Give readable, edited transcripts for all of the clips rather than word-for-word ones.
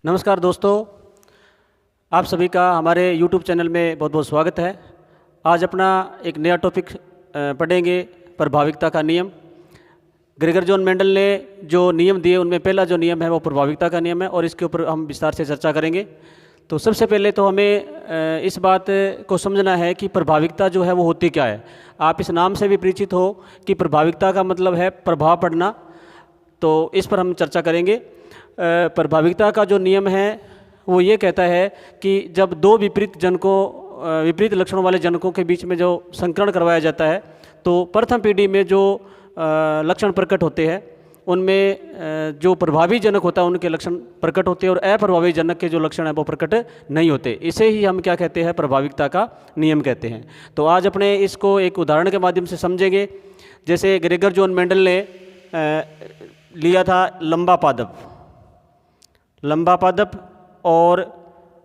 नमस्कार दोस्तों, आप सभी का हमारे YouTube चैनल में बहुत बहुत स्वागत है। आज अपना एक नया टॉपिक पढ़ेंगे, प्रभाविकता का नियम। ग्रेगर जॉन मेंडल ने जो नियम दिए उनमें पहला जो नियम है वो प्रभाविकता का नियम है और इसके ऊपर हम विस्तार से चर्चा करेंगे। तो सबसे पहले तो हमें इस बात को समझना है कि प्रभाविकता जो है वो होती क्या है। आप इस नाम से भी परिचित हो कि प्रभाविकता का मतलब है प्रभाव पड़ना, तो इस पर हम चर्चा करेंगे। प्रभाविकता का जो नियम है वो ये कहता है कि जब दो विपरीत लक्षणों वाले जनकों के बीच में जो संकरण करवाया जाता है तो प्रथम पीढ़ी में जो लक्षण प्रकट होते हैं उनमें जो प्रभावी जनक होता है उनके लक्षण प्रकट होते हैं और अप्रभावी जनक के जो लक्षण हैं वो प्रकट नहीं होते। इसे ही हम क्या कहते हैं, प्रभाविकता का नियम कहते हैं। तो आज अपने इसको एक उदाहरण के माध्यम से समझेंगे। जैसे ग्रेगर जॉन मेंडल ने लिया था लंबा पादप और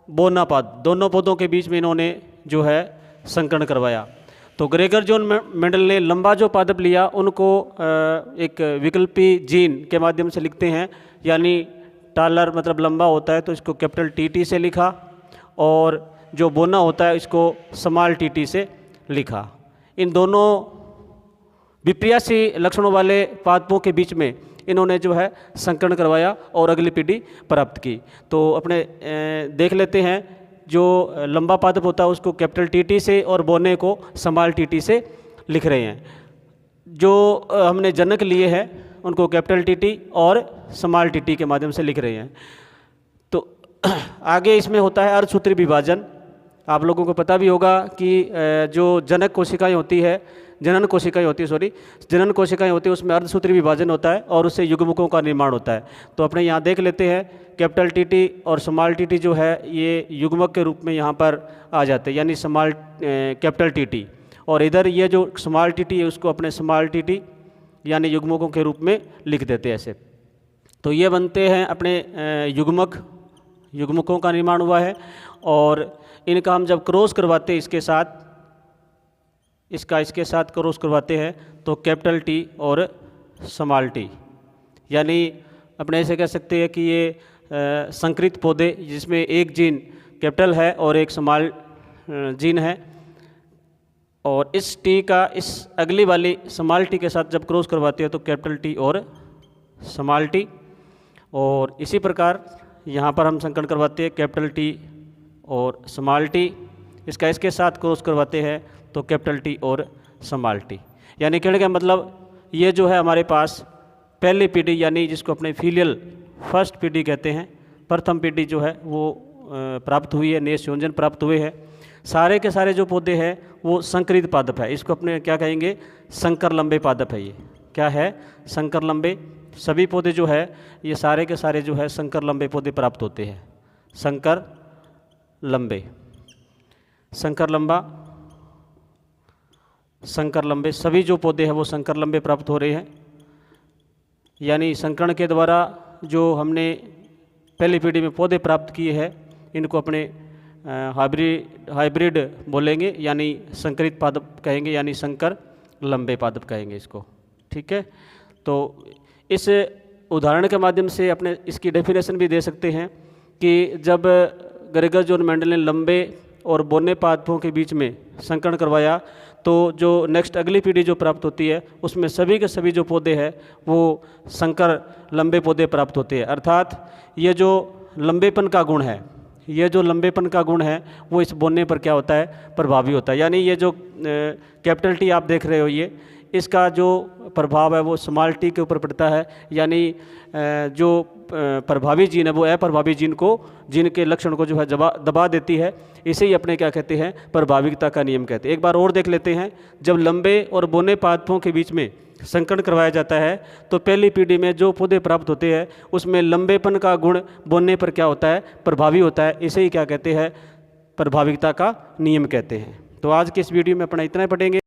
बोना पाद, दोनों पौधों के बीच में इन्होंने जो है संकरण करवाया। तो ग्रेगर जॉन मेंडल ने लंबा जो पादप लिया उनको एक विकल्पी जीन के माध्यम से लिखते हैं, यानी टालर मतलब लंबा होता है तो इसको कैपिटल TT से लिखा और जो बोना होता है इसको स्मॉल TT से लिखा। इन दोनों विपर्यासी लक्षणों वाले पादपों के बीच में इन्होंने जो है संकरण करवाया और अगली पीढ़ी प्राप्त की। तो अपने देख लेते हैं, जो लंबा पादप होता है उसको कैपिटल TT से और बोने को स्मॉल TT से लिख रहे हैं। जो हमने जनक लिए हैं उनको कैपिटल TT और स्मॉल TT के माध्यम से लिख रहे हैं। तो आगे इसमें होता है अर्धसूत्री विभाजन। आप लोगों को पता भी होगा कि जो जनन कोशिकाएं होती है उसमें अर्धसूत्री विभाजन होता है और उससे युग्मकों का निर्माण होता है। तो अपने यहाँ देख लेते हैं, कैपिटल TT और स्मॉल TT जो है ये युग्मक के रूप में यहाँ पर आ जाते हैं, यानी कैपिटल TT, और इधर ये जो स्मॉल TT है उसको अपने स्मॉल TT यानी युग्मकों के रूप में लिख देते हैं ऐसे। तो ये बनते हैं अपने युग्मकों का निर्माण हुआ है और इनका हम जब क्रॉस करवाते हैं इसके साथ क्रॉस करवाते हैं तो कैपिटल T और स्मॉल T, यानी अपने ऐसे कह सकते हैं कि ये संकरित पौधे जिसमें एक जीन कैपिटल है और एक स्मॉल जीन है, और इस T का इस अगली वाली स्मॉल T के साथ जब क्रॉस करवाते हैं तो कैपिटल T और स्मॉल T, और इसी प्रकार यहाँ पर हम संकरण करवाते हैं कैपिटल T और स्मॉल T, इसके साथ क्रॉस करवाते हैं तो कैपिटल T और स्मॉल T। यानी कहने का मतलब ये जो है हमारे पास पहली पीढ़ी, यानी जिसको अपने फीलियल फर्स्ट पीढ़ी कहते हैं, प्रथम पीढ़ी जो है वो प्राप्त हुई है, नए संयोजन प्राप्त हुए हैं। सारे के सारे जो पौधे हैं वो संकरित पादप है, इसको अपने क्या कहेंगे, संकर लंबे पादप है। ये क्या है, संकर लंबे। सभी पौधे जो है ये सारे के सारे जो है संकर लंबे पौधे प्राप्त होते हैं। संकर लंबे सभी जो पौधे हैं वो संकर लंबे प्राप्त हो रहे हैं। यानी संकरण के द्वारा जो हमने पहली पीढ़ी में पौधे प्राप्त किए हैं इनको अपने हाइब्रिड बोलेंगे, यानी संकरित पादप कहेंगे, यानी संकर लंबे पादप कहेंगे इसको। ठीक है, तो इस उदाहरण के माध्यम से अपने इसकी डेफिनेशन भी दे सकते हैं कि जब ग्रेगर जॉन मेंडल ने लंबे और बोने पादपों के बीच में संकरण करवाया तो जो नेक्स्ट अगली पीढ़ी जो प्राप्त होती है उसमें सभी के सभी जो पौधे हैं वो संकर लंबे पौधे प्राप्त होते हैं। अर्थात ये जो लंबेपन का गुण है वो इस बोने पर क्या होता है, प्रभावी होता है। यानी ये जो कैपिटल T आप देख रहे हो, ये इसका जो प्रभाव है वो स्मॉल T के ऊपर पड़ता है, यानी जो प्रभावी जीन है वो अप्रभावी जीन के लक्षण को जो है दबा देती है। इसे ही अपने क्या कहते हैं, प्रभाविकता का नियम कहते हैं। एक बार और देख लेते हैं, जब लंबे और बोने पादपों के बीच में संकरण करवाया जाता है तो पहली पीढ़ी में जो पौधे प्राप्त होते हैं उसमें लंबेपन का गुण बोने पर क्या होता है, प्रभावी होता है। इसे ही क्या कहते हैं, प्रभाविकता का नियम कहते हैं। तो आज के इस वीडियो में अपना इतना ही पढ़ेंगे।